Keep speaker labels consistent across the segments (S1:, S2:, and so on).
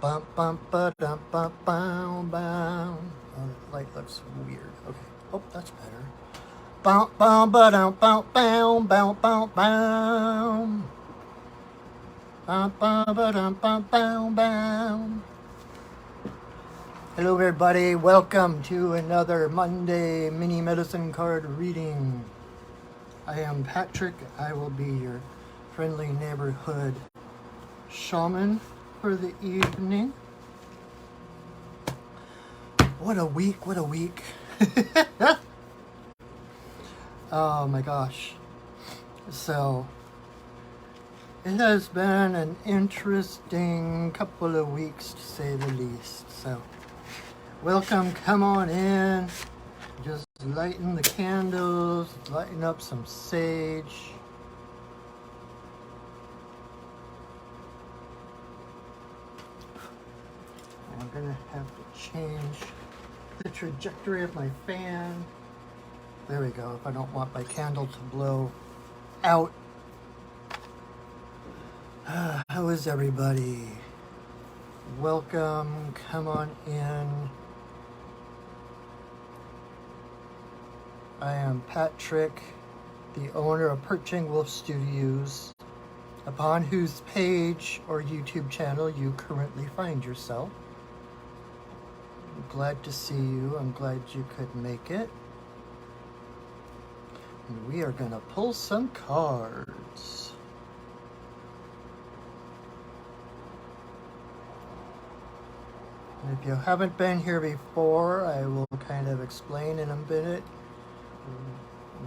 S1: Bum bum ba dum bum bum bum. Oh, the light looks weird. Okay. Oh, that's better. Bum bum ba dum bum bum bum bum bum. Bum bum ba dum bum bum bum. Hello, everybody. Welcome to another Monday mini medicine card reading. I am Patrick. I will be your friendly neighborhood shaman for the evening. What a week, what a week. Oh my gosh. So, it has been an interesting couple of weeks to say the least. So, welcome, come on in. Just lighten the candles, lighten up some sage. I'm gonna have to change the trajectory of my fan. There we go, if I don't want my candle to blow out. How is everybody? Welcome, come on in. I am Patrick, the owner of Perching Wolf Studios, upon whose page or YouTube channel you currently find yourself. I'm glad to see you. I'm glad you could make it. And we are going to pull some cards. And if you haven't been here before, I will kind of explain in a minute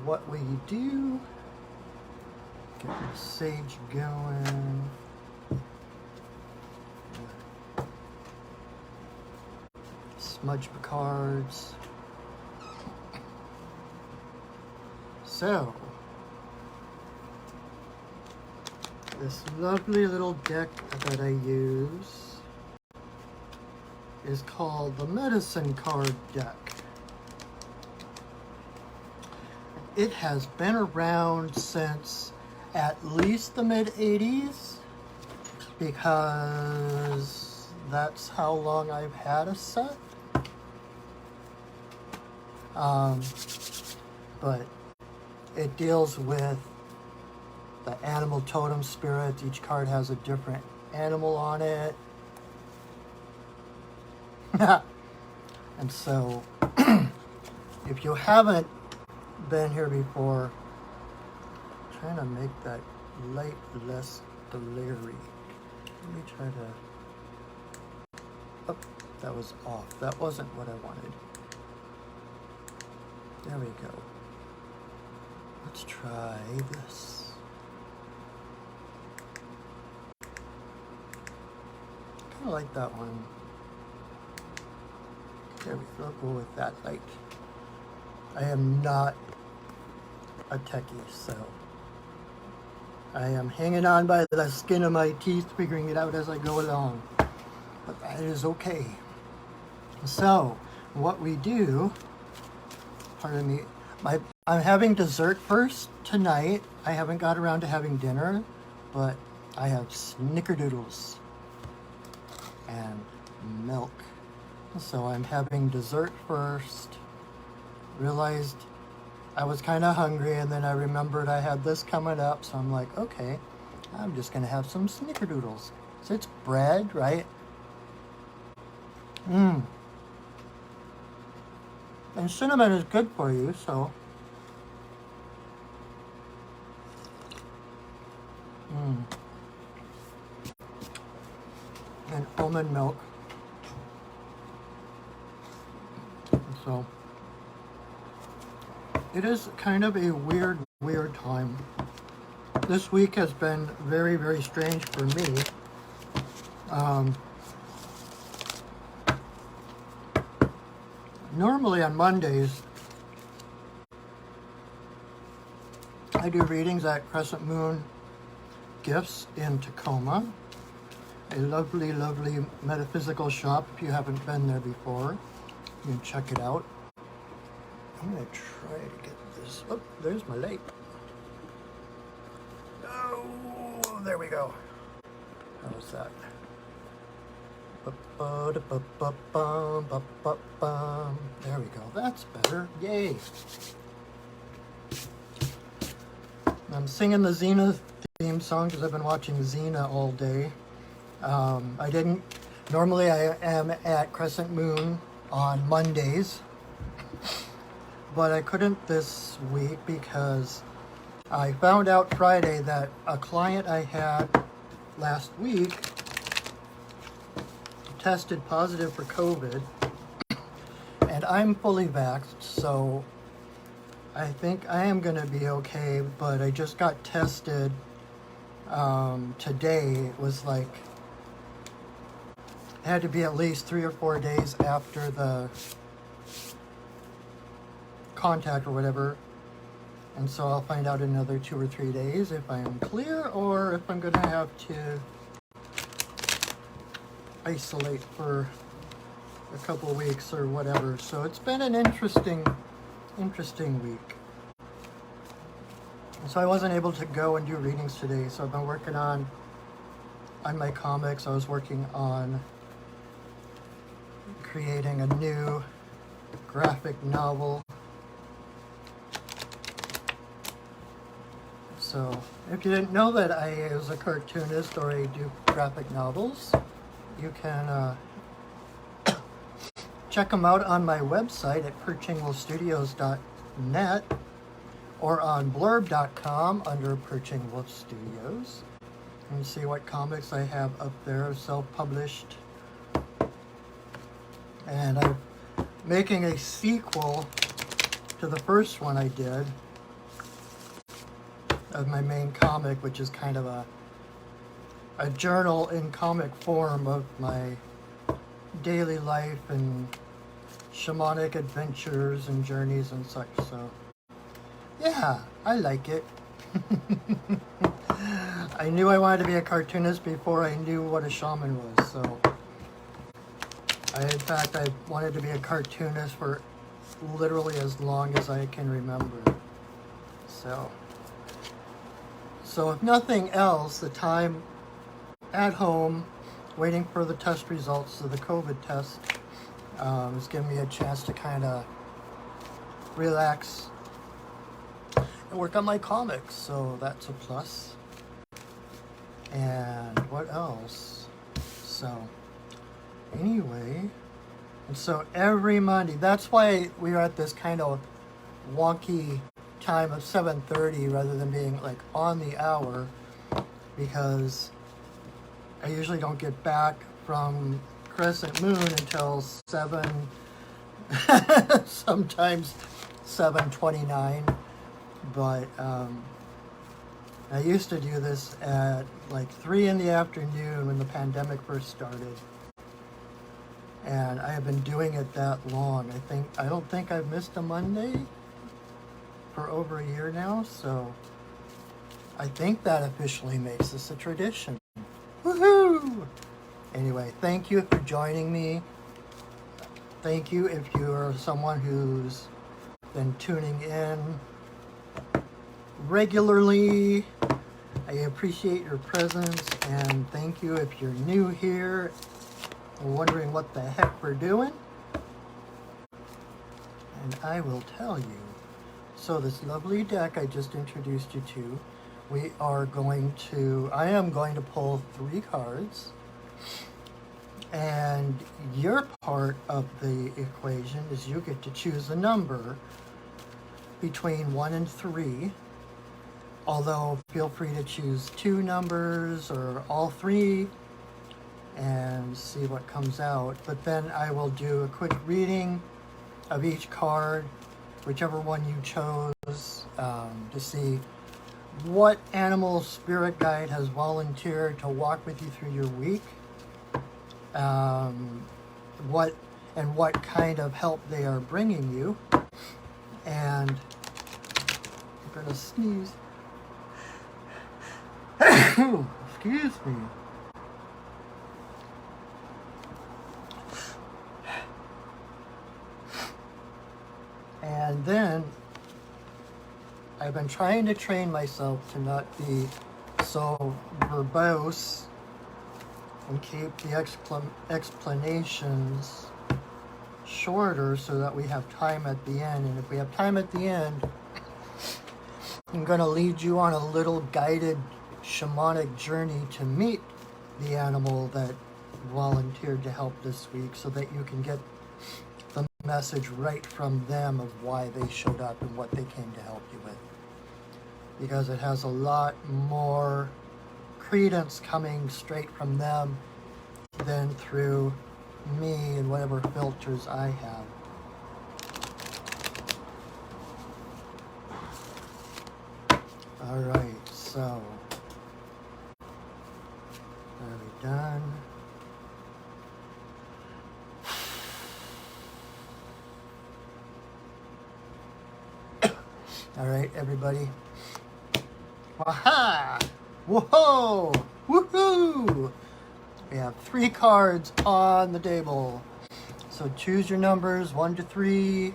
S1: what we do. Get the sage going. Smudge the cards. So, this lovely little deck that I use is called the Medicine Card Deck. It has been around since at least the mid-80s because that's how long I've had a set. But it deals with the animal totem spirit. Each card has a different animal on it. And so, if you haven't been here before, I'm trying to make that light less glary. Let me try to... Oh, that was off. That wasn't what I wanted. There we go. Let's try this. Kind of like that one. There we go. Go with that light. I am not a techie, so I am hanging on by the skin of my teeth, figuring it out as I go along. But that is okay. So, what we do, pardon me, I'm having dessert first tonight. I haven't got around to having dinner, but I have snickerdoodles and milk. So I'm having dessert first. Realized I was kind of hungry, and then I remembered I had this coming up, so I'm like, okay, I'm just gonna have some snickerdoodles. So it's bread, right? And cinnamon is good for you, so. And almond milk. So, it is kind of a weird time. This week has been very, very strange for me. Normally on Mondays, I do readings at Crescent Moon Gifts in Tacoma. A lovely, lovely metaphysical shop. If you haven't been there before, you can check it out. I'm going to try to get this. Oh, there's my light. Oh, there we go. How was that? There we go. That's better. Yay. I'm singing the Xena theme song because I've been watching Xena all day. I didn't. Normally I am at Crescent Moon on Mondays, but I couldn't this week because I found out Friday that a client I had last week tested positive for COVID, and I'm fully vaxxed, so I think I am going to be okay, but I just got tested today. It was like, it had to be at least 3 or 4 days after the contact or whatever, and so I'll find out in another 2 or 3 days if I am clear or if I'm going to have to isolate for a couple weeks or whatever. So it's been an interesting week. So I wasn't able to go and do readings today, so I've been working on my comics. I was working on creating a new graphic novel. So if you didn't know that I was a cartoonist or I do graphic novels, you can check them out on my website at perchingwolfstudios.net or on blurb.com under Perching Wolf Studios. And see what comics I have up there, self-published. And I'm making a sequel to the first one I did of my main comic, which is kind of a journal in comic form of my daily life and shamanic adventures and journeys and such. So yeah, I like it. I knew I wanted to be a cartoonist before I knew what a shaman was. So in fact, I wanted to be a cartoonist for literally as long as I can remember. So if nothing else, the time at home waiting for the test results of the COVID test is giving me a chance to kind of relax and work on my comics, so that's a plus. And what else? So anyway, and so every Monday, that's why we are at this kind of wonky time of 7:30 rather than being like on the hour, because I usually don't get back from Crescent Moon until 7, sometimes 7:29, but I used to do this at like 3 in the afternoon when the pandemic first started, and I have been doing it that long. I don't think I've missed a Monday for over a year now, so I think that officially makes this a tradition. Woohoo! Anyway, thank you for joining me. Thank you if you're someone who's been tuning in regularly. I appreciate your presence, and thank you if you're new here and wondering what the heck we're doing. And I will tell you. So this lovely deck I just introduced you to, I am going to pull 3 cards, and your part of the equation is you get to choose a number between 1 and 3, although feel free to choose 2 numbers or all 3 and see what comes out. But then I will do a quick reading of each card, whichever one you chose, to see what animal spirit guide has volunteered to walk with you through your week, what kind of help they are bringing you. And I'm gonna sneeze. Excuse me. And then I've been trying to train myself to not be so verbose and keep the explanations shorter so that we have time at the end. And if we have time at the end, I'm going to lead you on a little guided shamanic journey to meet the animal that volunteered to help this week, so that you can get the message right from them of why they showed up and what they came to help you with. Because it has a lot more credence coming straight from them than through me and whatever filters I have. All right, so are we done? All right, everybody. Waha! Whoa! Woohoo! We have 3 cards on the table. So choose your numbers, 1 to 3.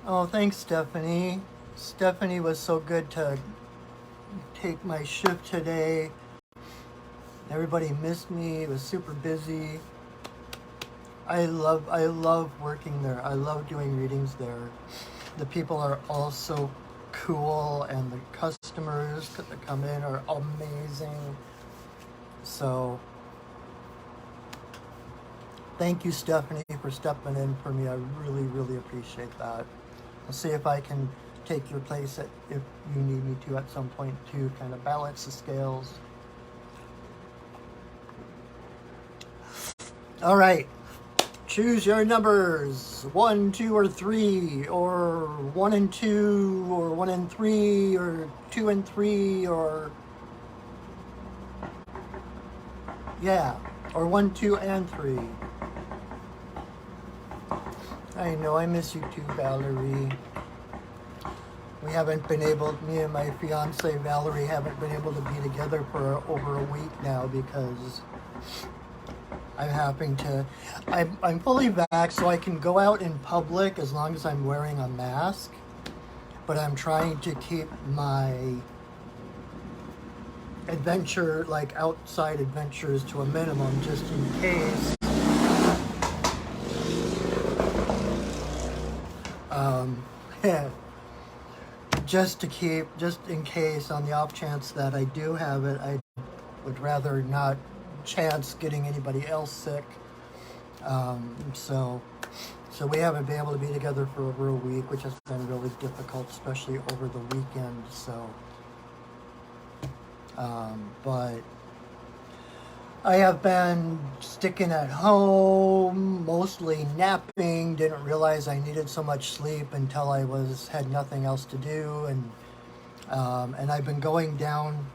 S1: Oh, thanks, Stephanie. Stephanie was so good to take my shift today. Everybody missed me. It was super busy. I love working there. I love doing readings there. The people are all so cool, and the customers that come in are amazing. So thank you, Stephanie, for stepping in for me. I really, really appreciate that. I'll see if I can take your place if you need me to at some point to kind of balance the scales. All right. Choose your numbers, 1, 2, or 3, or 1 and 2, or 1 and 3, or 2 and 3, or yeah, or 1, 2, and 3. I know, I miss you too, Valerie. We haven't been able, me and my fiance Valerie haven't been able to be together for over a week now because I'm fully vaxxed, so I can go out in public as long as I'm wearing a mask. But I'm trying to keep my adventure, like outside adventures, to a minimum, just in case. Just in case, on the off chance that I do have it, I would rather not chance getting anybody else sick. So we haven't been able to be together for over a week, which has been really difficult, especially over the weekend. So, but I have been sticking at home, mostly napping. Didn't realize I needed so much sleep until I had nothing else to do, and I've been going down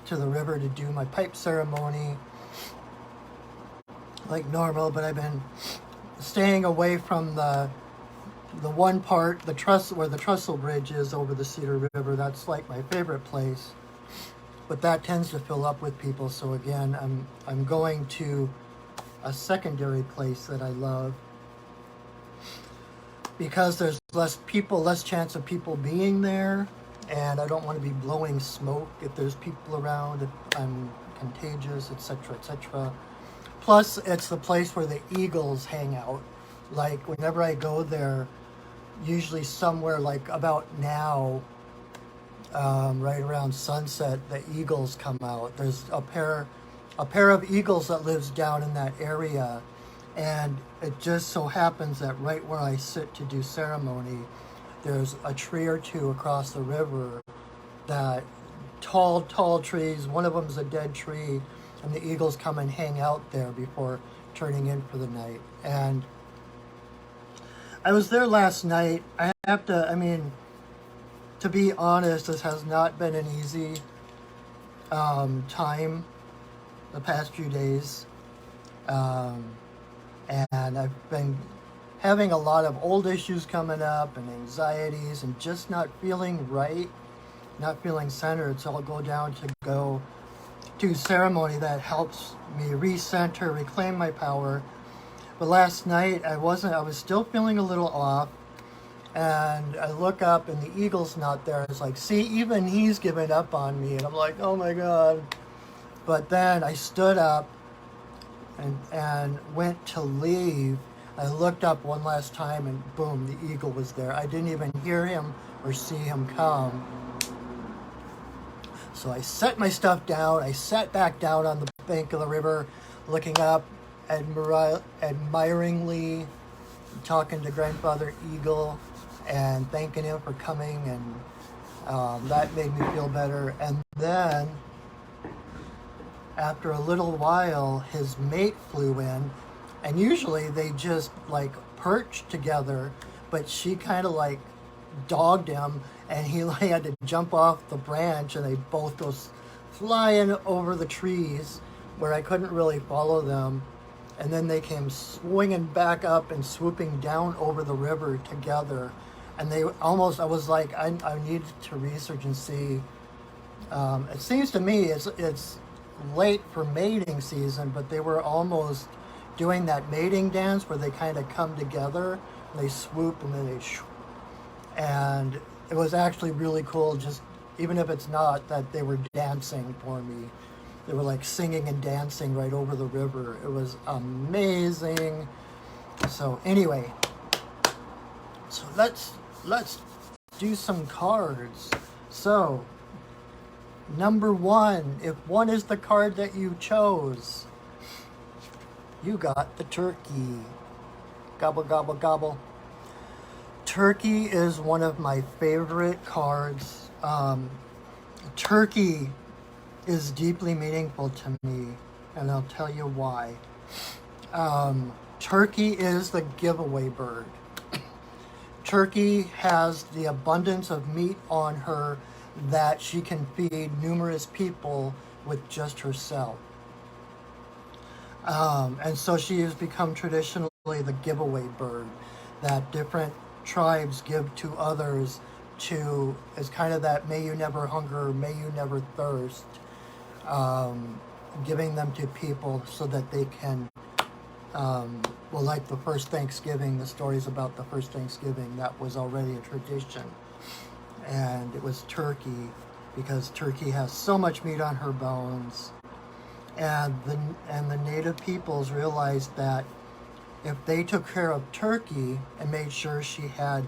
S1: to the river to do my pipe ceremony like normal, but I've been staying away from the one part, where the trestle bridge is over the Cedar River. That's like my favorite place, but that tends to fill up with people. So again, I'm going to a secondary place that I love because there's less chance of people being there, and I don't want to be blowing smoke if there's people around, if I'm contagious, etc., etc. Plus, it's the place where the eagles hang out. Like, whenever I go there, usually somewhere like about now, right around sunset, the eagles come out. There's a pair of eagles that lives down in that area, and it just so happens that right where I sit to do ceremony, there's a tree or two across the river that tall trees. One of them's a dead tree, and the eagles come and hang out there before turning in for the night. And I was there last night. To be honest, this has not been an easy time the past few days. And I've been having a lot of old issues coming up and anxieties and just not feeling right, not feeling centered. So I'll go down to go do ceremony that helps me recenter, reclaim my power. But last night I was still feeling a little off, And I look up and the eagle's not there. It's like, see, even he's given up on me. And I'm like, oh my God. But then I stood up and went to leave. I looked up one last time and boom, the eagle was there. I didn't even hear him or see him come. So I set my stuff down. I sat back down on the bank of the river, looking up, admiringly, talking to Grandfather Eagle and thanking him for coming, and that made me feel better. And then after a little while, his mate flew in, and usually they just like perch together, but she kind of like dogged him, and he like had to jump off the branch, and they both go flying over the trees where I couldn't really follow them. And then they came swinging back up and swooping down over the river together. And they almost, I was like, I needed to research and see. It seems to me it's late for mating season, but they were almost doing that mating dance where they kind of come together, and they swoop, and then they shoo. And it was actually really cool, just even if it's not, that they were dancing for me. They were like singing and dancing right over the river. It was amazing. So anyway, so let's do some cards. So number 1, if 1 is the card that you chose, you got the turkey. Gobble, gobble, gobble. Turkey is one of my favorite cards. Turkey is deeply meaningful to me, and I'll tell you why. Turkey is the giveaway bird. Turkey has the abundance of meat on her that she can feed numerous people with just herself. And so she has become traditionally the giveaway bird that different tribes give to others to, as kind of that may you never hunger, may you never thirst, giving them to people so that they can, well, like the first Thanksgiving, the stories about the first Thanksgiving, that was already a tradition. And it was turkey, because turkey has so much meat on her bones. And the native peoples realized that if they took care of turkey and made sure she had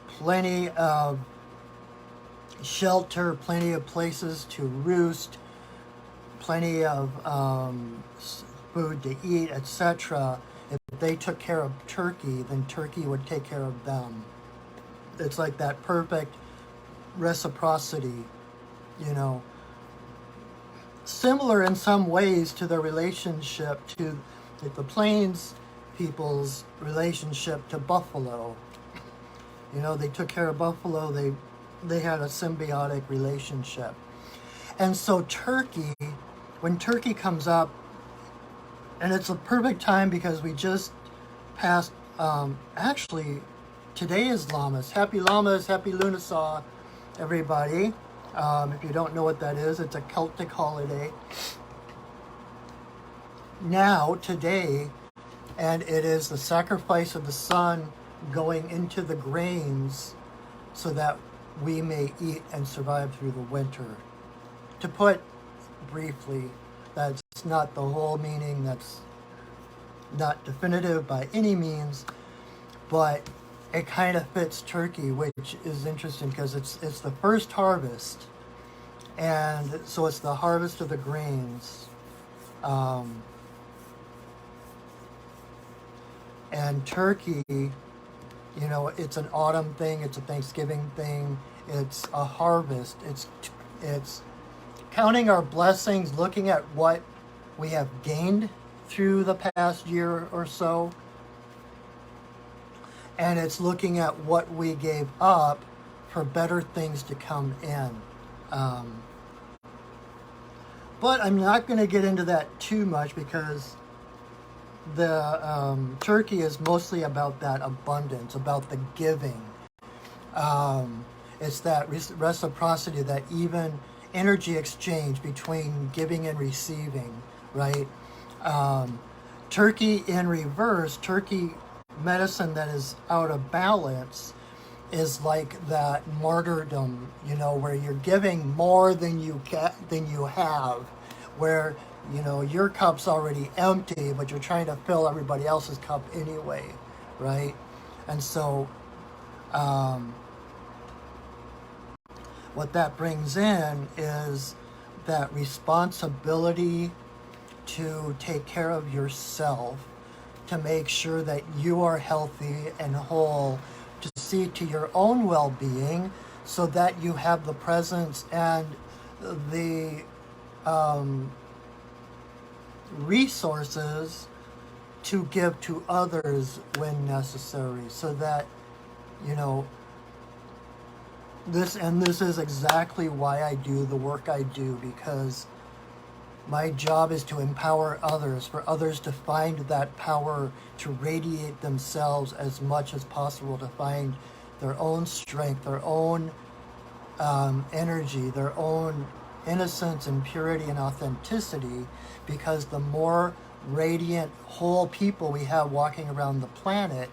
S1: plenty of shelter, plenty of places to roost, plenty of food to eat, etc., if they took care of turkey, then turkey would take care of them. It's like that perfect reciprocity, you know. Similar in some ways to the relationship to the Plains people's relationship to buffalo. You know, they took care of buffalo, they had a symbiotic relationship. And so turkey, when turkey comes up, and it's a perfect time because we just passed, actually, today is Lammas. Happy Lammas, happy Lunasaw, everybody. If you don't know what that is, it's a Celtic holiday. Now, today, and it is the sacrifice of the sun going into the grains so that we may eat and survive through the winter. To put briefly, that's not the whole meaning, that's not definitive by any means, but it kind of fits turkey, which is interesting because it's the first harvest, and so it's the harvest of the grains. And turkey, you know, it's an autumn thing, it's a Thanksgiving thing, it's a harvest, it's counting our blessings, looking at what we have gained through the past year or so, and it's looking at what we gave up for better things to come in. But I'm not going to get into that too much because the turkey is mostly about that abundance, about the giving. It's that reciprocity, that even energy exchange between giving and receiving, right? Turkey in reverse, turkey medicine that is out of balance, is like that martyrdom, you know, where you're giving more than you have, where, you know, your cup's already empty, but you're trying to fill everybody else's cup anyway, right? And so what that brings in is that responsibility to take care of yourself, to make sure that you are healthy and whole, to see to your own well-being, so that you have the presence and the resources to give to others when necessary, so that, you know, this is exactly why I do the work I do, because my job is to empower others, for others to find that power to radiate themselves as much as possible, to find their own strength, their own energy, their own innocence and purity and authenticity, because the more radiant, whole people we have walking around the planet,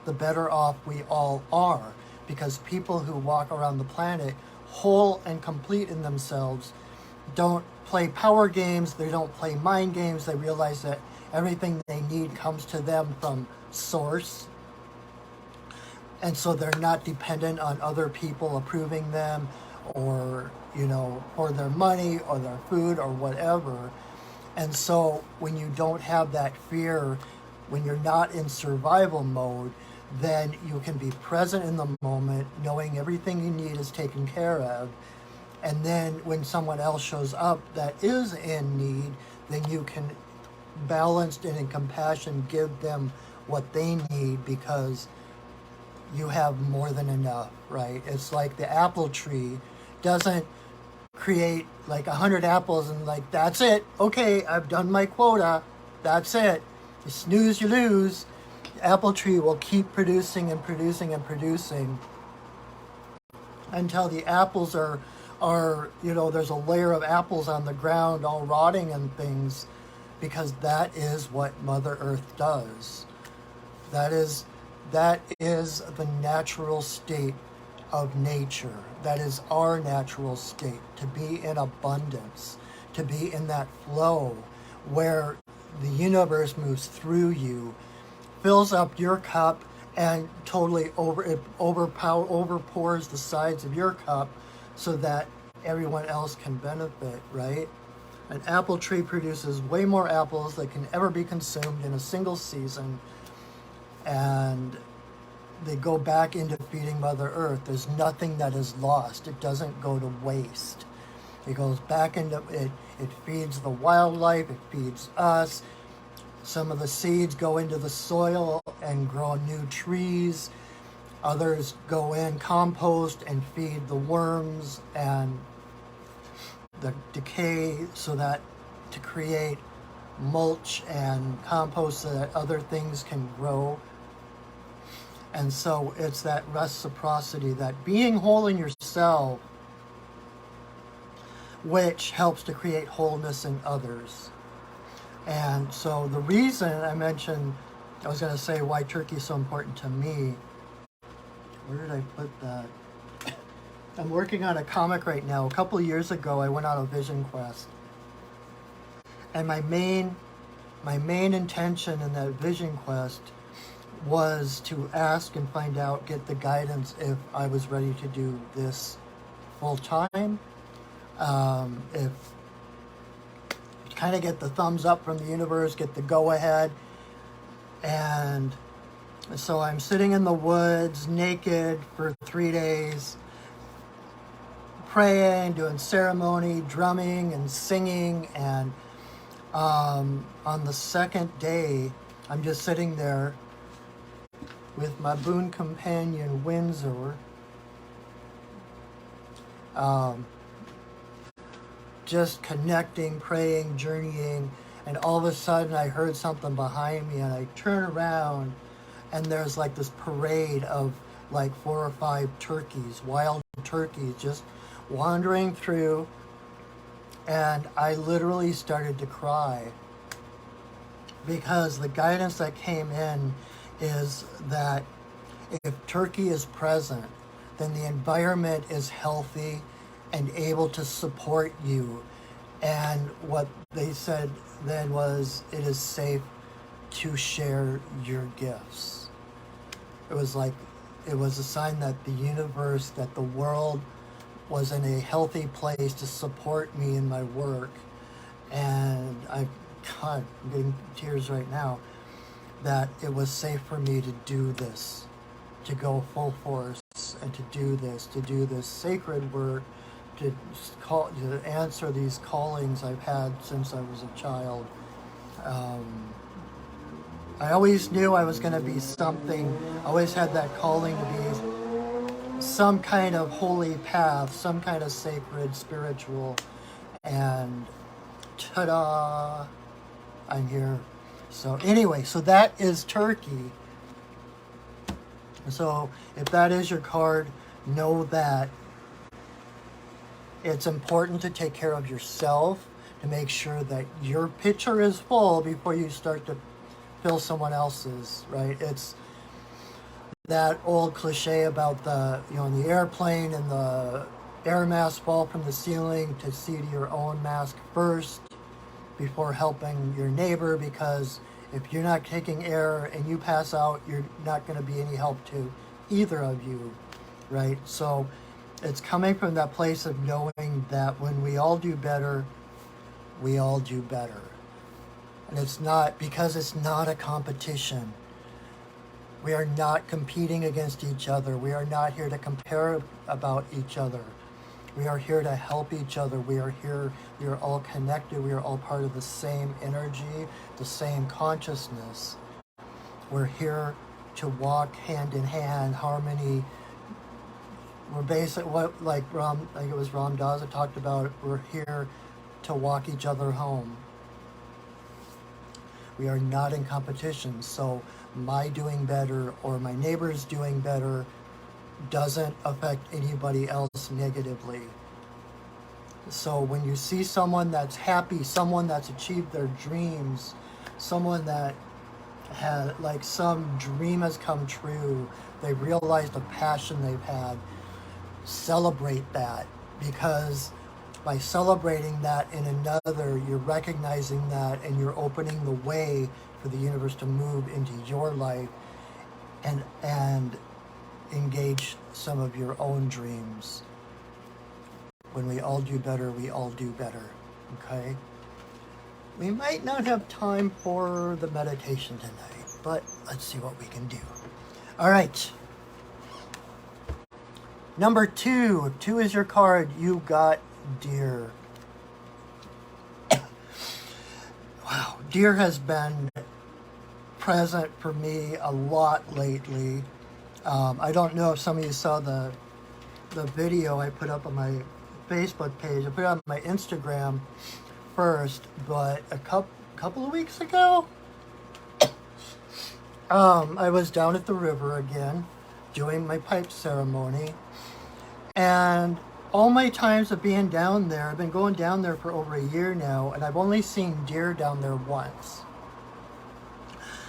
S1: the better off we all are. Because people who walk around the planet whole and complete in themselves don't play power games, they don't play mind games, they realize that everything they need comes to them from source. And so they're not dependent on other people approving them, or, you know, for their money or their food or whatever. And so when you don't have that fear, when you're not in survival mode, then you can be present in the moment, knowing everything you need is taken care of. And then when someone else shows up that is in need, then you can, balanced and in compassion, give them what they need, because you have more than enough, right? It's like the apple tree doesn't create like 100 apples and like, that's it. Okay, I've done my quota. That's it. You snooze, you lose. The apple tree will keep producing and producing and producing until the apples are, you know, there's a layer of apples on the ground all rotting and things, because that is what Mother Earth does. That is the natural state of nature. That is our natural state, to be in abundance, to be in that flow where the universe moves through you, fills up your cup, and totally overpours the sides of your cup, so that everyone else can benefit, right? An apple tree produces way more apples that can ever be consumed in a single season, and they go back into feeding Mother Earth. There's nothing that is lost. It doesn't go to waste. It goes back into it. It feeds the wildlife. It feeds us. Some of the seeds go into the soil and grow new trees. Others go in, compost, and feed the worms and the decay, so that to create mulch and compost so that other things can grow. And so it's that reciprocity, that being whole in yourself, which helps to create wholeness in others. And so the reason I mentioned, I was going to say why turkey is so important to me. Where did I put that? I'm working on a comic right now. A couple of years ago, I went on a vision quest. And my main intention in that vision quest was to ask and find out, get the guidance if I was ready to do this full time. If kind of get the thumbs up from the universe, get the go ahead. And so I'm sitting in the woods naked for 3 days, praying, doing ceremony, drumming and singing. And on the second day, I'm just sitting there with my boon companion, Windsor, just connecting, praying, journeying, and all of a sudden I heard something behind me, and I turn around, and there's like this parade of like 4 or 5 turkeys, wild turkeys, just wandering through, and I literally started to cry, because the guidance that came in is that If Turkey is present, then the environment is healthy and able to support you. And what they said then was, it is safe to share your gifts. It was like, it was a sign that the universe, that the world was in a healthy place to support me in my work. And God, I'm getting tears right now, that it was safe for me to do this, to go full force and to do this sacred work, to answer these callings I've had since I was a child. I always knew I was going to be something. I always had that calling to be some kind of holy path, some kind of sacred, spiritual, and ta-da, I'm here. So anyway, so that is Turkey. So if that is your card, know that it's important to take care of yourself, to make sure that your pitcher is full before you start to fill someone else's, right? It's that old cliche about the airplane and the air mask fall from the ceiling, to see to your own mask first before helping your neighbor, because if you're not taking air and you pass out, you're not going to be any help to either of you, right? So it's coming from that place of knowing that when we all do better, we all do better. And it's not, because it's not a competition. We are not competing against each other. We are not here to compare about each other. We are here to help each other. We are here, we are all connected. We are all part of the same energy, the same consciousness. We're here to walk hand in hand, harmony. We're basically, like I think it was Ram Dass that talked about, we're here to walk each other home. We are not in competition. So my doing better or my neighbor's doing better doesn't affect anybody else negatively. So when you see someone that's happy, someone that's achieved their dreams, someone that had, like, some dream has come true, they realized a passion they've had, celebrate that, because by celebrating that in another, you're recognizing that and you're opening the way for the universe to move into your life and engage some of your own dreams. When we all do better, we all do better, okay? We might not have time for the meditation tonight, but let's see what we can do. All right. Number 2. 2 is your card. You got Deer. Wow, Deer has been present for me a lot lately. I don't know if some of you saw the video I put up on my Facebook page. I put it on my Instagram first, but a couple of weeks ago, I was down at the river again doing my pipe ceremony, and all my times of being down there, I've been going down there for over a year now, and I've only seen deer down there once.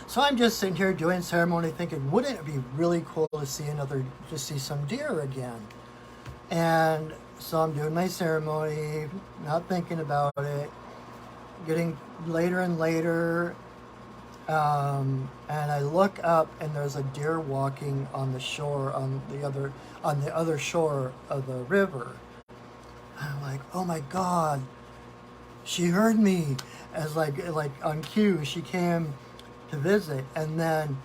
S1: So I'm just sitting here doing ceremony thinking, wouldn't it be really cool to see some deer again? And so I'm doing my ceremony, not thinking about it, getting later and later, and I look up and there's a deer walking on the shore, on the other shore of the river. And I'm like, oh my God, she heard me. As like on cue, she came to visit, and then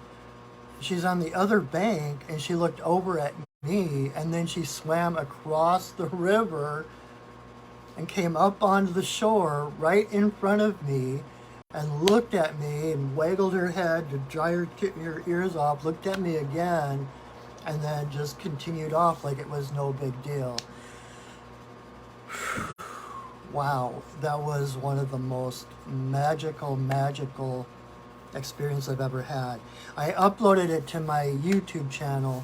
S1: she's on the other bank and she looked over at me, and then she swam across the river and came up onto the shore right in front of me and looked at me and waggled her head to dry her ears off, looked at me again, and then just continued off like it was no big deal. Wow, that was one of the most magical experience I've ever had. I uploaded it to my YouTube channel,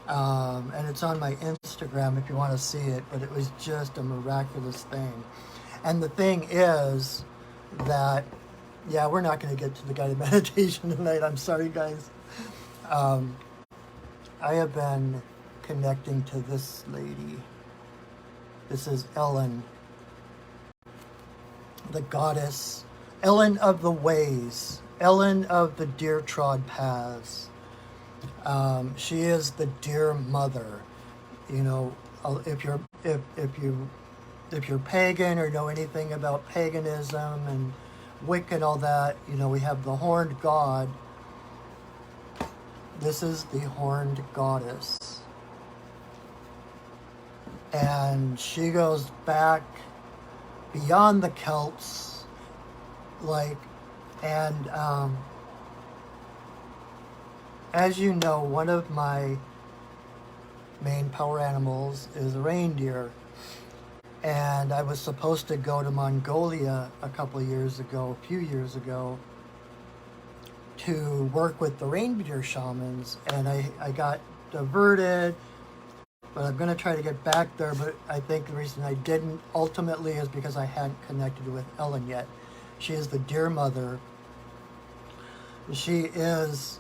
S1: and it's on my Instagram if you want to see it, but it was just a miraculous thing. And the thing is that, yeah, we're not going to get to the guided meditation tonight. I'm sorry, guys. I have been connecting to this lady. This is Ellen, the goddess, Ellen of the ways, Ellen of the deer trod paths. She is the deer mother. You know, if you're pagan or know anything about paganism and Wicca and all that, you know, we have the horned god. This is the horned goddess. And she goes back beyond the Celts, and as you know, one of my main power animals is a reindeer. And I was supposed to go to Mongolia a few years ago, to work with the reindeer shamans, and I got diverted, but I'm going to try to get back there. But I think the reason I didn't ultimately is because I hadn't connected with Ellen yet. She is the deer mother. She is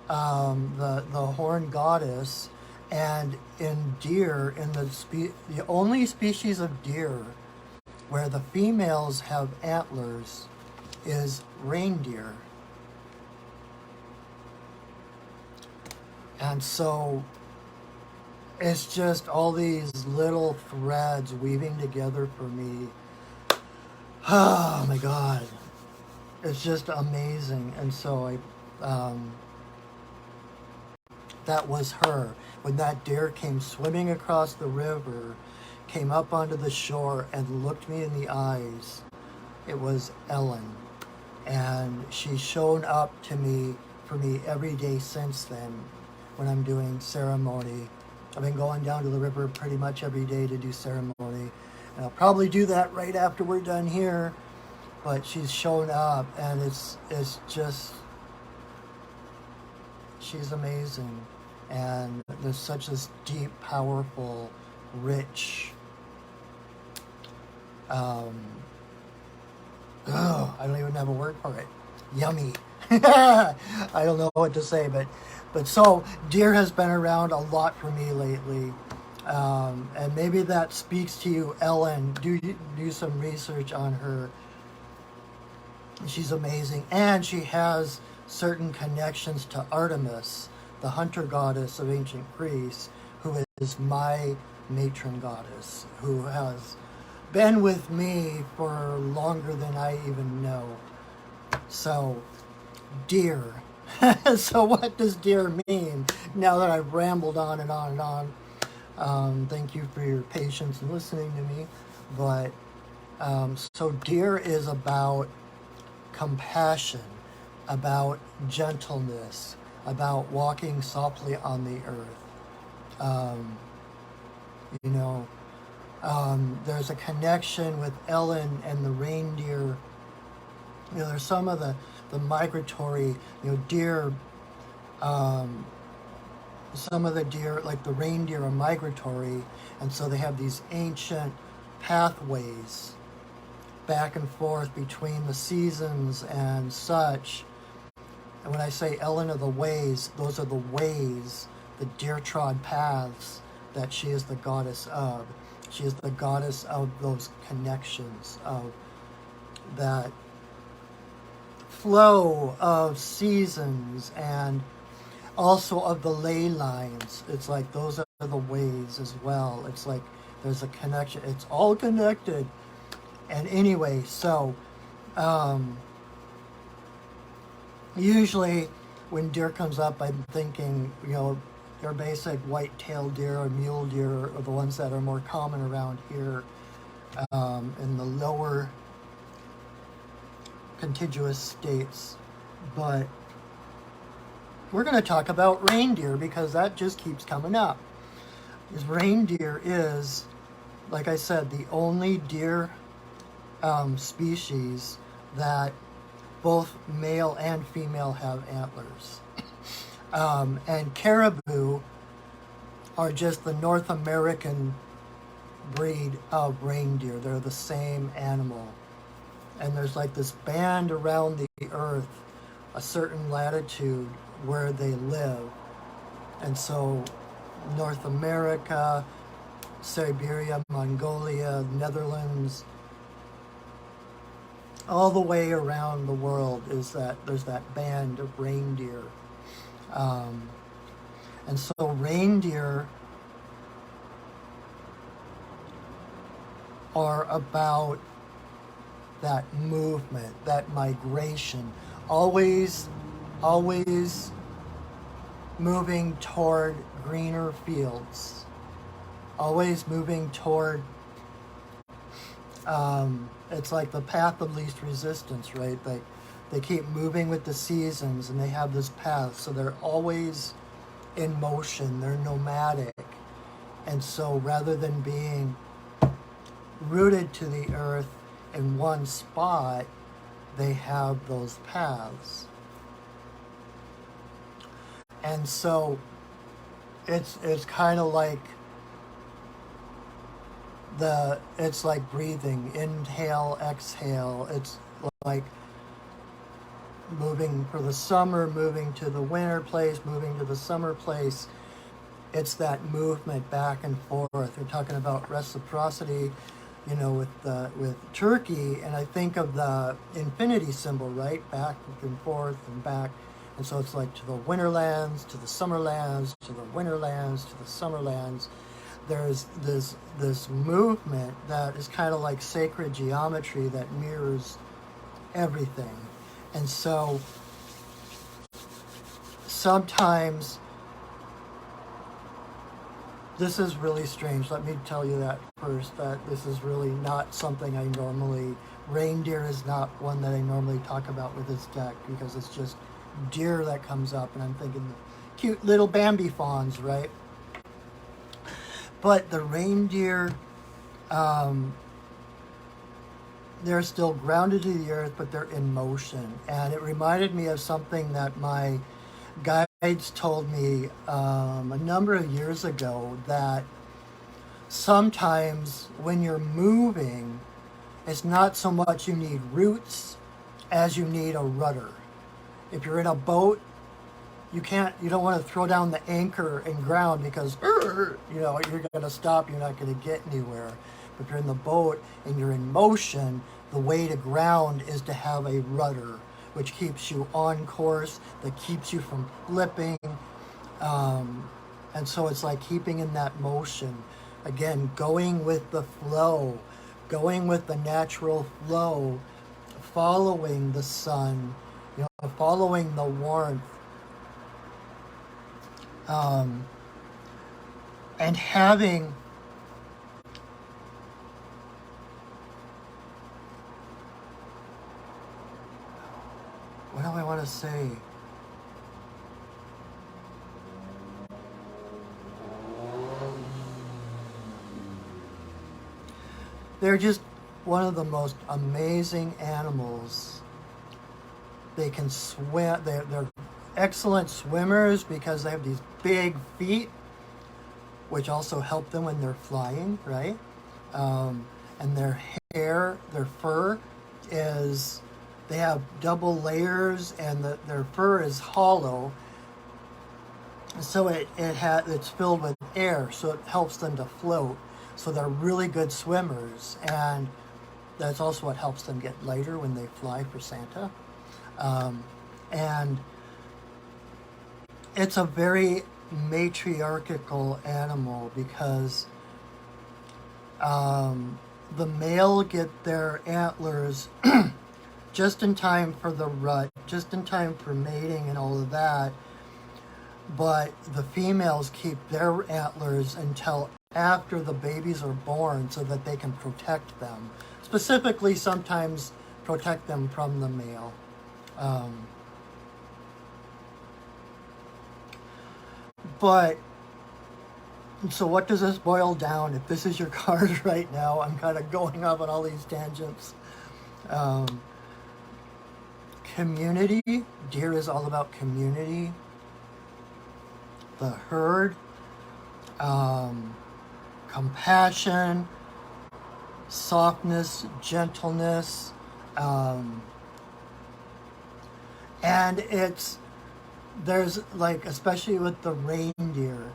S1: the horned goddess, and in deer, the only species of deer where the females have antlers is reindeer. And so it's just all these little threads weaving together for me. Oh my God. It's just amazing. And so that was her. When that deer came swimming across the river, came up onto the shore and looked me in the eyes, it was Ellen. And she's shown up for me every day since then when I'm doing ceremony. I've been going down to the river pretty much every day to do ceremony. And I'll probably do that right after we're done here. But she's shown up, and it's just, she's amazing. And there's such this deep, powerful, rich, I don't even have a word for it. Yummy. I don't know what to say, but so deer has been around a lot for me lately. And maybe that speaks to you, Ellen. Do some research on her. She's amazing. And she has certain connections to Artemis, the hunter goddess of ancient Greece, who is my matron goddess, who has been with me for longer than I even know. So, deer. So what does deer mean? Now that I've rambled on and on and on. Thank you for your patience in listening to me. But, so deer is about compassion, about gentleness, about walking softly on the earth. There's a connection with Ellen and the reindeer. You know, there's some of the migratory, deer, some of the deer, like the reindeer, are migratory, and so they have these ancient pathways back and forth between the seasons and such. And when I say Ellen of the ways, those are the ways, the deer trod paths that she is the goddess of. She is the goddess of those connections, of that flow of seasons, and also of the ley lines. It's like those are the ways as well. It's like there's a connection. It's all connected. And anyway, so usually when deer comes up, I'm thinking, your basic white-tailed deer or mule deer are the ones that are more common around here in the lower contiguous states. But we're going to talk about reindeer because that just keeps coming up. Because reindeer is, like I said, the only deer species that both male and female have antlers. And caribou are just the North American breed of reindeer. They're the same animal. And there's like this band around the earth, a certain latitude where they live. And so North America, Siberia, Mongolia, Netherlands, all the way around the world is that there's that band of reindeer. Um, and so reindeer are about that movement, that migration, always moving toward greener fields, always moving toward, it's like the path of least resistance, right? They keep moving with the seasons, and they have this path, so they're always in motion, they're nomadic. And so rather than being rooted to the earth in one spot, they have those paths. And so it's kind of like it's like breathing, inhale, exhale. It's like moving for the summer, moving to the winter place, moving to the summer place. It's that movement back and forth. We're talking about reciprocity, with Turkey, and I think of the infinity symbol, right? Back and forth and back. And so it's like to the winter lands, to the summer lands, to the winter lands, to the summer lands. There's this movement that is kind of like sacred geometry that mirrors everything. And so sometimes this is really strange. Let me tell you that first, that this is really not something I normally, reindeer is not one that I normally talk about with this deck, because it's just deer that comes up, and I'm thinking cute little Bambi fawns, right? But the reindeer, they're still grounded to the earth, but they're in motion. And it reminded me of something that my guides told me a number of years ago, that sometimes when you're moving, it's not so much you need roots as you need a rudder. If you're in a boat, you don't want to throw down the anchor and ground, because you're going to stop, you're not going to get anywhere. But if you're in the boat and you're in motion, the way to ground is to have a rudder, which keeps you on course, that keeps you from flipping. And so it's like keeping in that motion. Again, going with the flow, going with the natural flow, following the sun, following the warmth. And having what do I want to say? They're just one of the most amazing animals. They can swim. They're excellent swimmers because they have these big feet, which also help them when they're flying, right? And their hair, their fur is, they have double layers, and their fur is hollow. So it's filled with air, so it helps them to float. So they're really good swimmers, and that's also what helps them get lighter when they fly for Santa. And it's a very matriarchal animal, because the male get their antlers just in time for the rut, just in time for mating and all of that. But the females keep their antlers until after the babies are born, so that they can protect them. Specifically, sometimes protect them from the male. But, so what does this boil down? If this is your card right now, I'm kind of going off on all these tangents. Community. Deer is all about community. The herd. Compassion. Softness. Gentleness. And it's there's like, especially with the reindeer,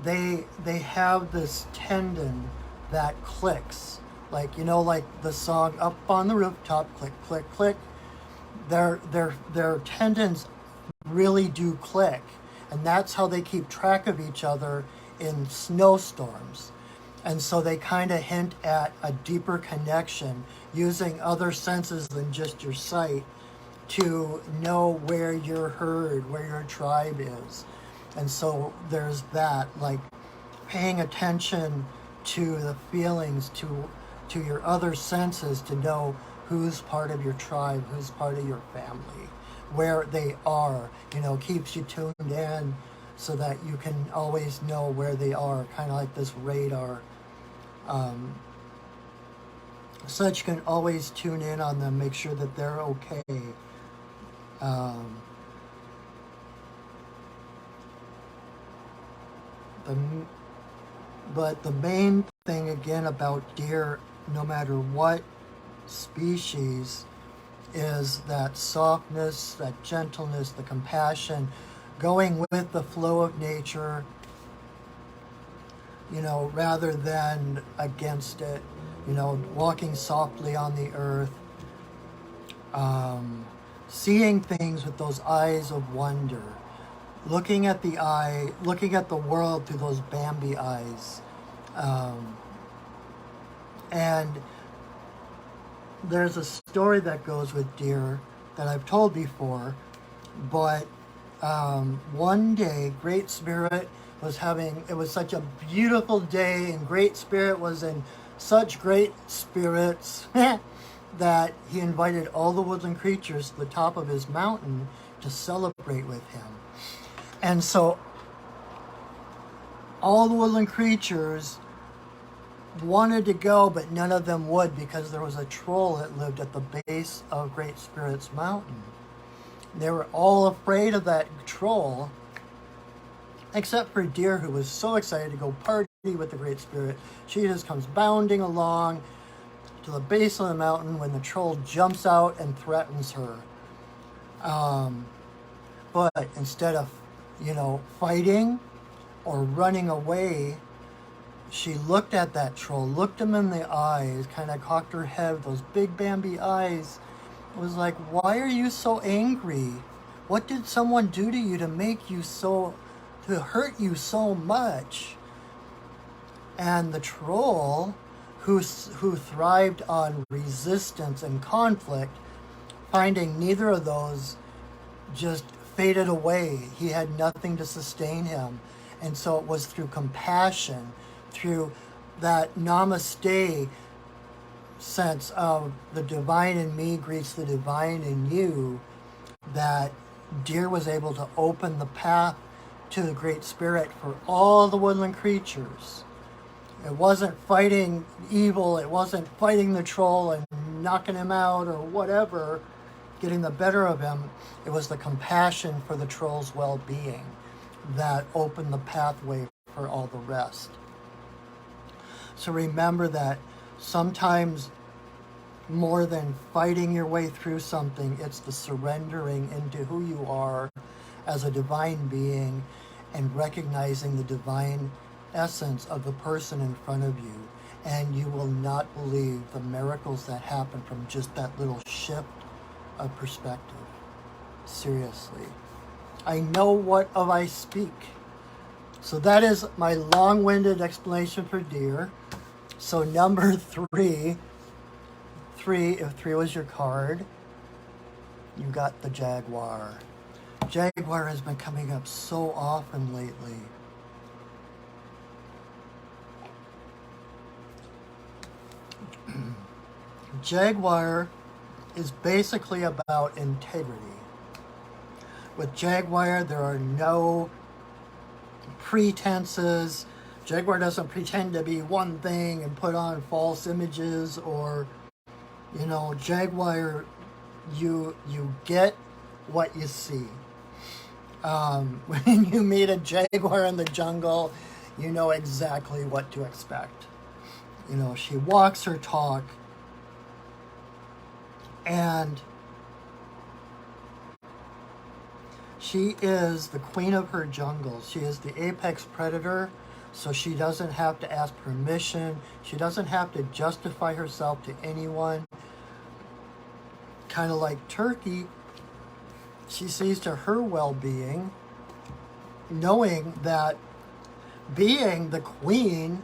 S1: they have this tendon that clicks, like, you know, like the song "Up on the Rooftop," click click click. Their tendons really do click, and that's how they keep track of each other in snowstorms. And so they kind of hint at a deeper connection using other senses than just your sight to know where your herd, where your tribe is. And so there's that, like paying attention to the feelings, to your other senses, to know who's part of your tribe, who's part of your family, where they are, you know, keeps you tuned in so that you can always know where they are, kind of like this radar. So that you can always tune in on them, make sure that they're okay. Um, the, but the main thing again about deer, no matter what species, is that softness, that gentleness, the compassion, going with the flow of nature, you know, rather than against it, you know, walking softly on the earth, seeing things with those eyes of wonder, looking at the world through those Bambi eyes. And there's a story that goes with deer that I've told before, but one day Great Spirit was it was such a beautiful day, and Great Spirit was in such great spirits that he invited all the woodland creatures to the top of his mountain to celebrate with him. And so all the woodland creatures wanted to go, but none of them would, because there was a troll that lived at the base of Great Spirit's mountain. They were all afraid of that troll, except for Deer, who was so excited to go party with the Great Spirit. She just comes bounding along to the base of the mountain when the troll jumps out and threatens her. But instead of, you know, fighting or running away, she looked at that troll, looked him in the eyes, kind of cocked her head, those big Bambi eyes. It was like, why are you so angry? What did someone do to you to make you so, to hurt you so much? And the troll, who thrived on resistance and conflict, finding neither of those, just faded away. He had nothing to sustain him. And so it was through compassion, through that namaste sense of the divine in me greets the divine in you, that Deer was able to open the path to the Great Spirit for all the woodland creatures. It wasn't fighting evil, it wasn't fighting the troll and knocking him out or whatever, getting the better of him. It was the compassion for the troll's well-being that opened the pathway for all the rest. So remember that sometimes, more than fighting your way through something, it's the surrendering into who you are as a divine being and recognizing the divine essence of the person in front of you. And you will not believe the miracles that happen from just that little shift of perspective. Seriously. I know what of I speak. So that is my long-winded explanation for deer. So number three, if 3 was your card, you got the jaguar. Jaguar has been coming up so often lately. Jaguar is basically about integrity. With Jaguar, there are no pretenses. Jaguar doesn't pretend to be one thing and put on false images, or, you know, Jaguar, you get what you see. When you meet a jaguar in the jungle, you know exactly what to expect. You know, she walks her talk, and She is the queen of her jungle. She is the apex predator, so she doesn't have to ask permission. She doesn't have to justify herself to anyone. Kind of like Turkey, she sees to her well-being, knowing that being the queen,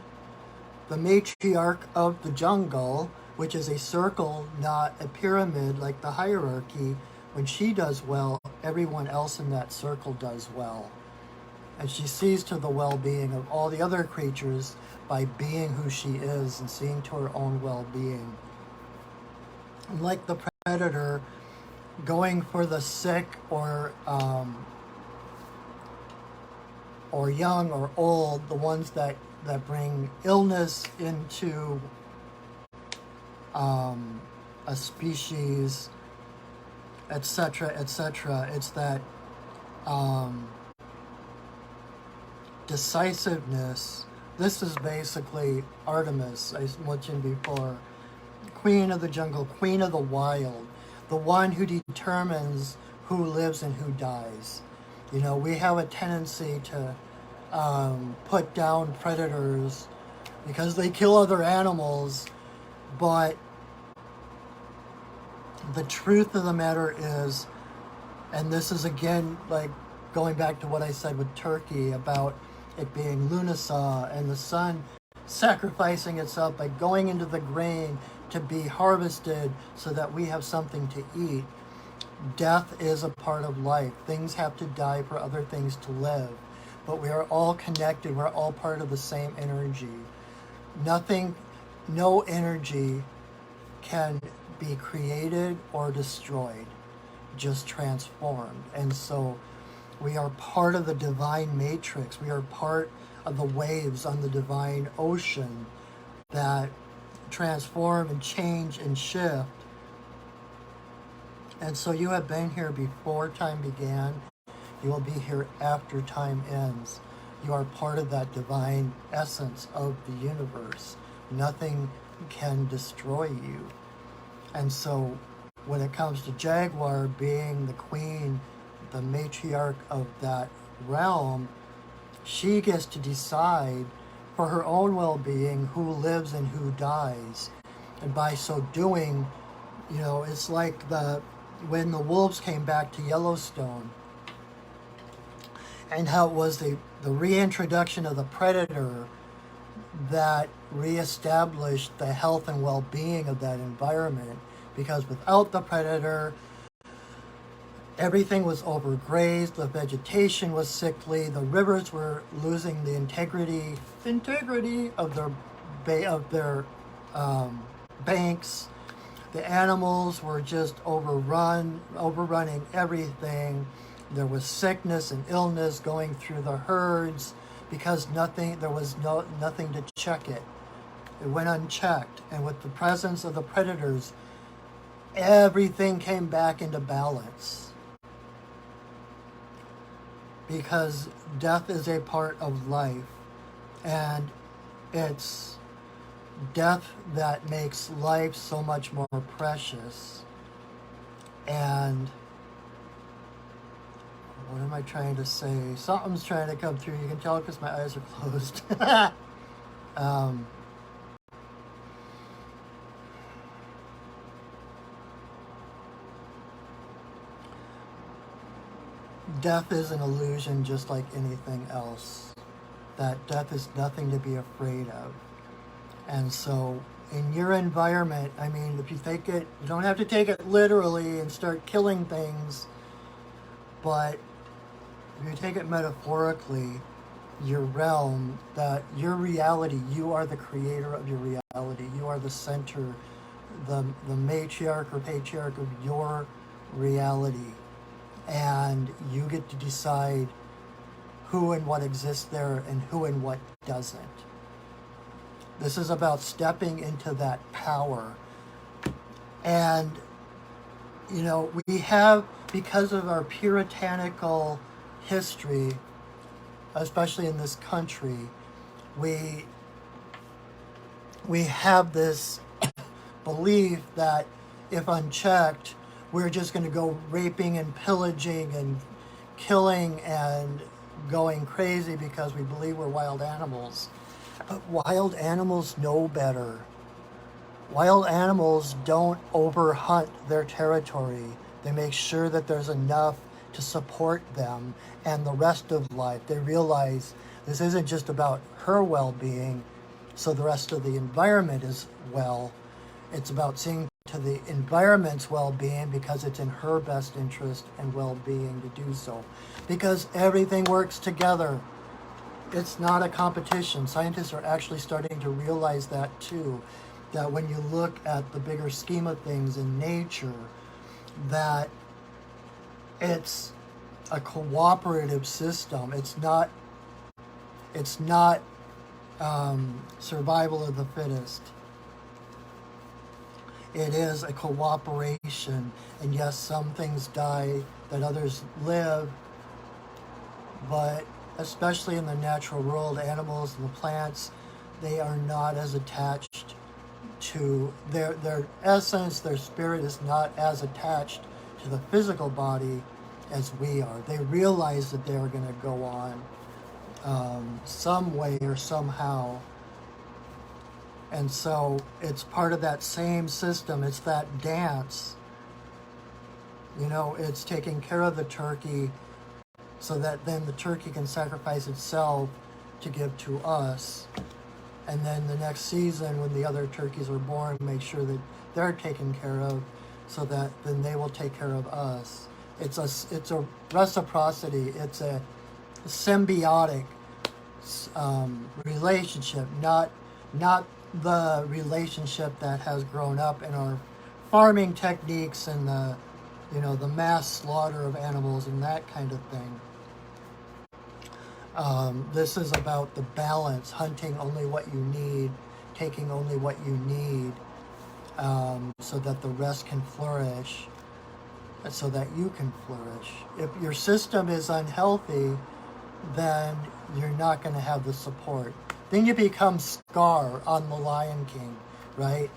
S1: the matriarch of the jungle, which is a circle, not a pyramid like the hierarchy, when she does well, everyone else in that circle does well. And she sees to the well-being of all the other creatures by being who she is and seeing to her own well-being. And like the predator, going for the sick or young or old, the ones that bring illness into a species, etc., etc. It's that decisiveness. This is basically Artemis, I mentioned before. Queen of the jungle, queen of the wild, the one who determines who lives and who dies. You know, we have a tendency to put down predators because they kill other animals, but the truth of the matter is, and this is again like going back to what I said with Turkey about it being Lughnasadh and the sun sacrificing itself by going into the grain to be harvested so that we have something to eat. Death is a part of life. Things have to die for other things to live. But we are all connected. We're all part of the same energy. No energy can be created or destroyed, just transformed. And so we are part of the divine matrix. We are part of the waves on the divine ocean that transform and change and shift. And so you have been here before time began. You will be here after time ends. You are part of that divine essence of the universe. Nothing can destroy you. And so when it comes to Jaguar being the queen, the matriarch of that realm, she gets to decide for her own well-being who lives and who dies. And by so doing, you know, it's like when the wolves came back to Yellowstone and how it was the reintroduction of the predator that reestablished the health and well-being of that environment, because without the predator, everything was overgrazed, the vegetation was sickly, the rivers were losing the integrity of their banks. The animals were just overrunning everything. There was sickness and illness going through the herds because there was nothing to check it. It went unchecked, and with the presence of the predators, everything came back into balance. Because death is a part of life, and it's death that makes life so much more precious. And what am I trying to say? Something's trying to come through. You can tell because my eyes are closed. Death is an illusion just like anything else. That death is nothing to be afraid of. And so in your environment, I mean, if you take it, you don't have to take it literally and start killing things, but if you take it metaphorically, your realm, that your reality, you are the creator of your reality. You are the center, the matriarch or patriarch of your reality. And you get to decide who and what exists there and who and what doesn't. This is about stepping into that power. And, you know, we have, because of our puritanical history, especially in this country, we have this belief that if unchecked, we're just going to go raping and pillaging and killing and going crazy because we believe we're wild animals. But wild animals know better. Wild animals don't overhunt their territory. They make sure that there's enough to support them and the rest of life. They realize this isn't just about her well-being, so the rest of the environment is well. It's about seeing to the environment's well-being because it's in her best interest and well-being to do so. Because everything works together. It's not a competition. Scientists are actually starting to realize that too. That when you look at the bigger scheme of things in nature, that it's a cooperative system. It's not survival of the fittest. It is a cooperation, and yes, some things die that others live, but especially in the natural world, animals and the plants, they are not as attached to their essence, their spirit is not as attached to the physical body as we are. They realize that they are going to go on some way or somehow. And so it's part of that same system. It's that dance. You know, it's taking care of the turkey so that then the turkey can sacrifice itself to give to us. And then the next season, when the other turkeys are born, make sure that they're taken care of so that then they will take care of us. It's a reciprocity. It's a symbiotic relationship, not the relationship that has grown up in our farming techniques and the mass slaughter of animals and that kind of thing. This is about the balance, hunting only what you need, taking only what you need, so that the rest can flourish, so that you can flourish. If your system is unhealthy, then you're not going to have the support. Then you become Scar on The Lion King, right?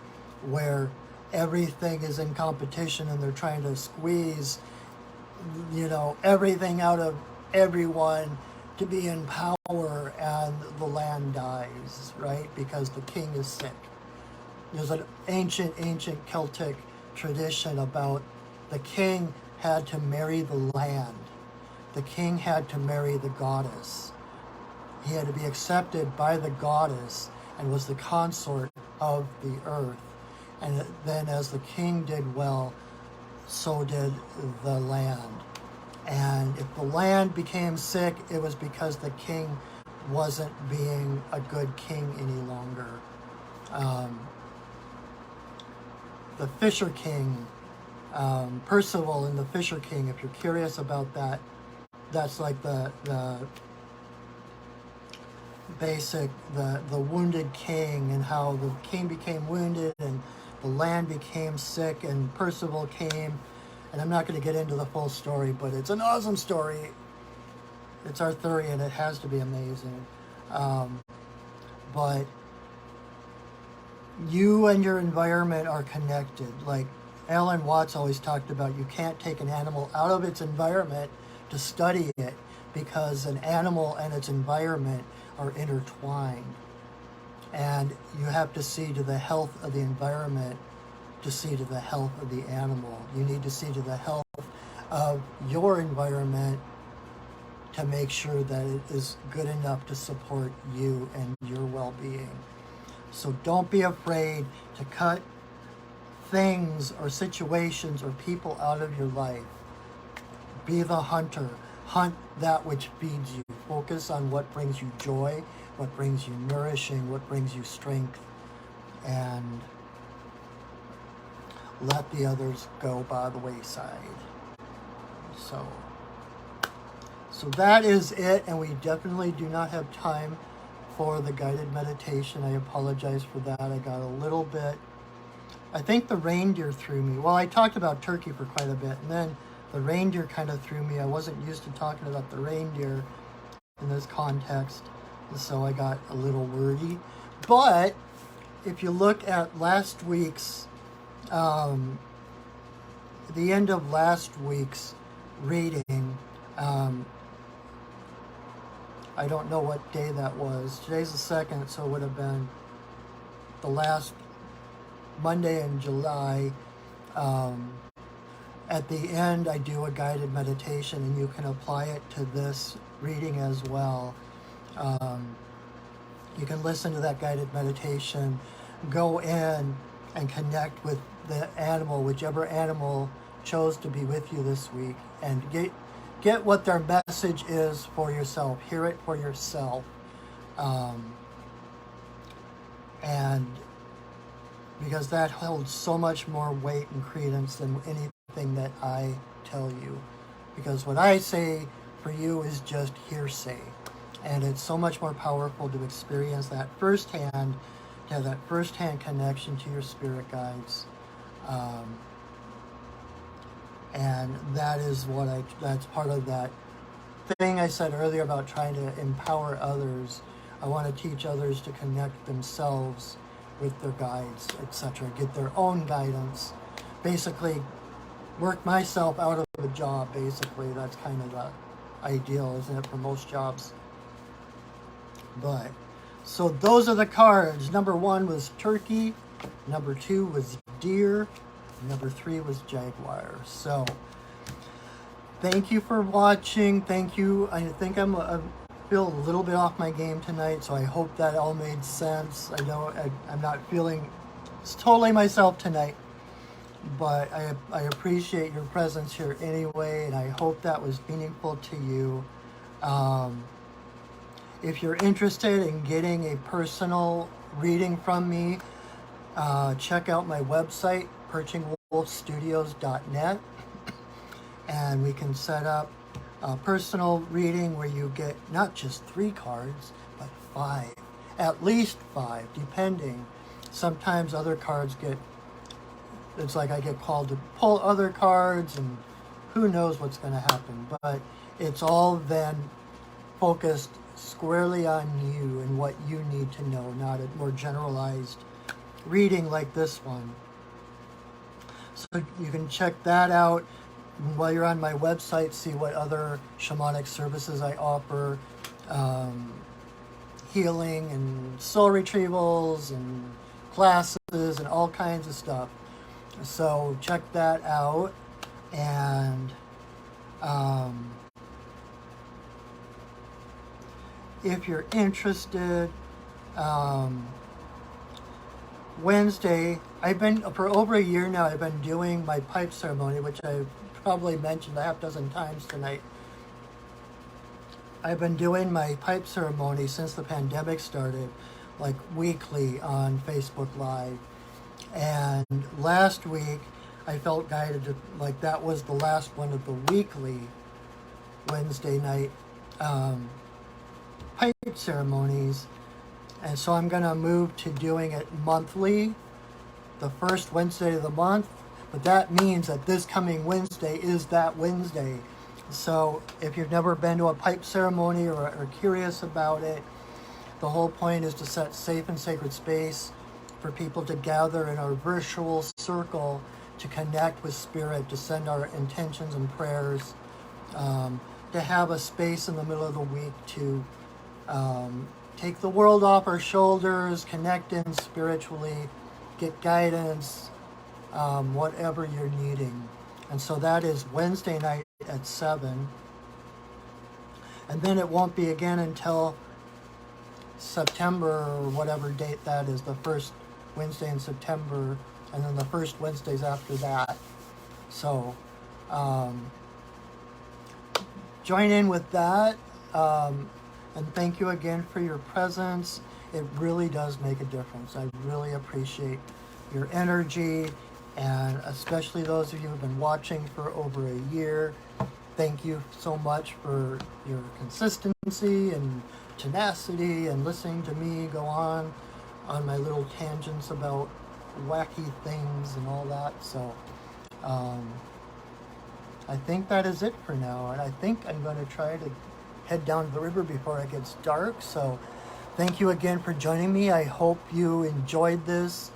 S1: Where everything is in competition and they're trying to squeeze, everything out of everyone to be in power, and the land dies, right? Because the king is sick. There's an ancient Celtic tradition about the king had to marry the land. The king had to marry the goddess. He had to be accepted by the goddess and was the consort of the earth. And then as the king did well, so did the land. And if the land became sick, it was because the king wasn't being a good king any longer. The Fisher King, Percival and the Fisher King, if you're curious about that, that's like the basic, the wounded king, and how the king became wounded and the land became sick and Percival came. And I'm not going to get into the full story, but it's an awesome story. It's Arthurian. It has to be amazing. But you and your environment are connected. Like Alan Watts always talked about, you can't take an animal out of its environment to study it, because an animal and its environment are intertwined. And you have to see to the health of the environment to see to the health of the animal. You need to see to the health of your environment to make sure that it is good enough to support you and your well-being. So don't be afraid to cut things or situations or people out of your life. Be the hunter. Hunt that which feeds you. Focus on what brings you joy, what brings you nourishing, what brings you strength, and let the others go by the wayside. So that is it, and we definitely do not have time for the guided meditation. I apologize for that. I got a little bit, I think the reindeer threw me. Well, I talked about turkey for quite a bit, and then the reindeer kind of threw me. I wasn't used to talking about the reindeer in this context, and so I got a little wordy. But if you look at last week's the end of last week's reading, Um, I don't know what day that was. Today's the 2nd, so it would have been the last Monday in July. At the end, I do a guided meditation, and you can apply it to this reading as well. You can listen to that guided meditation, go in and connect with the animal, whichever animal chose to be with you this week, and get what their message is for yourself. Hear it for yourself. And because that holds so much more weight and credence than anything that I tell you. Because what I say for you is just hearsay. And it's so much more powerful to experience that firsthand, to have that firsthand connection to your spirit guides. And that is that's part of that thing I said earlier about trying to empower others. I want to teach others to connect themselves with their guides, etc. Get their own guidance. Basically, work myself out of a job, basically. That's kind of the ideal, isn't it, for most jobs? But, so those are the cards. Number 1 was turkey. Number 2 was deer. Number 3 was jaguar. So, thank you for watching. Thank you. I think I feel a little bit off my game tonight, so I hope that all made sense. I know I'm not feeling totally myself tonight, but I appreciate your presence here anyway, and I hope that was meaningful to you. If you're interested in getting a personal reading from me, check out my website, perchingwolfstudios.net, and we can set up a personal reading where you get not just 3 cards, but 5, at least 5, depending. Sometimes other cards it's like I get called to pull other cards, and who knows what's going to happen. But it's all then focused squarely on you and what you need to know, not a more generalized reading like this one. So you can check that out while you're on my website, see what other shamanic services I offer, healing and soul retrievals and classes and all kinds of stuff. So check that out. And if you're interested, Wednesday, for over a year now, I've been doing my pipe ceremony, which I've probably mentioned a half dozen times tonight. I've been doing my pipe ceremony since the pandemic started, like weekly on Facebook Live. And last week, I felt guided to, like, that was the last one of the weekly Wednesday night pipe ceremonies. And so I'm going to move to doing it monthly, the first Wednesday of the month. But that means that this coming Wednesday is that Wednesday. So if you've never been to a pipe ceremony or are curious about it, the whole point is to set safe and sacred space for people to gather in a virtual circle to connect with spirit, to send our intentions and prayers, to have a space in the middle of the week to take the world off our shoulders, connect in spiritually, get guidance, whatever you're needing. And so that is Wednesday night at 7. And then it won't be again until September, or whatever date that is, the first Wednesday in September, and then the first Wednesdays after that. So join in with that. And thank you again for your presence. It really does make a difference. I really appreciate your energy, and especially those of you who have been watching for over a year. Thank you so much for your consistency and tenacity and listening to me go on my little tangents about wacky things and all that. So I think that is it for now, and I think I'm going to try to head down to the river before it gets dark. So thank you again for joining me. I hope you enjoyed this.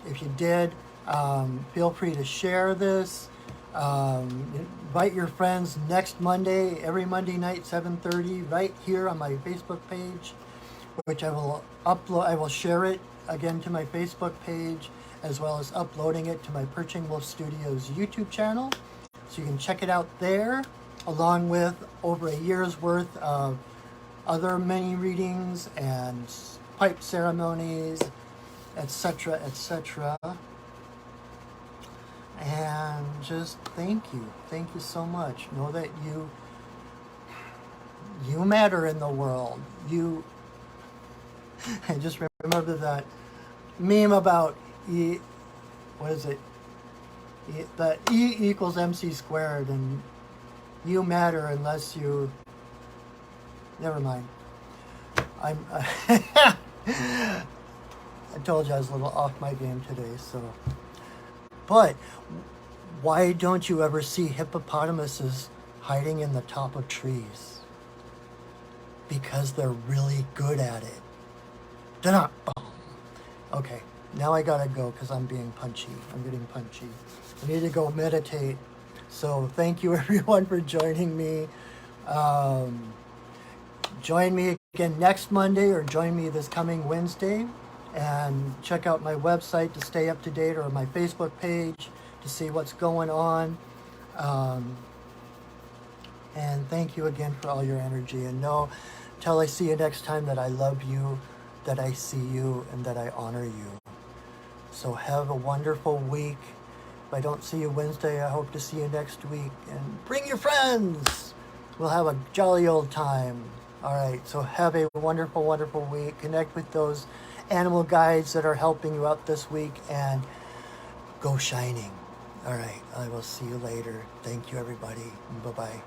S1: If you did, feel free to share this. invite your friends next Monday, every Monday night, 7:30, right here on my Facebook page, which I will upload. I will share it again to my Facebook page, as well as uploading it to my Perching Wolf Studios YouTube channel. So you can check it out there, along with over a year's worth of other mini readings and pipe ceremonies, etc., etc. And just thank you so much. Know that you matter in the world. You and just remember that meme about what is it? That E equals MC squared, and you matter unless you. Never mind. I told you I was a little off my game today, so. But why don't you ever see hippopotamuses hiding in the top of trees? Because they're really good at it. They're not. Okay, now I gotta go because I'm being punchy. I'm getting punchy. I need to go meditate. So thank you everyone for joining me. Join me again next Monday, or join me this coming Wednesday, and check out my website to stay up to date, or my Facebook page to see what's going on. And thank you again for all your energy, and know till I see you next time that I love you, that I see you, and that I honor you. So have a wonderful week. If I don't see you Wednesday, I hope to see you next week, and bring your friends. We'll have a jolly old time. All right, so have a wonderful, wonderful week. Connect with those animal guides that are helping you out this week, and go shining. All right, I will see you later. Thank you, everybody. Bye-bye.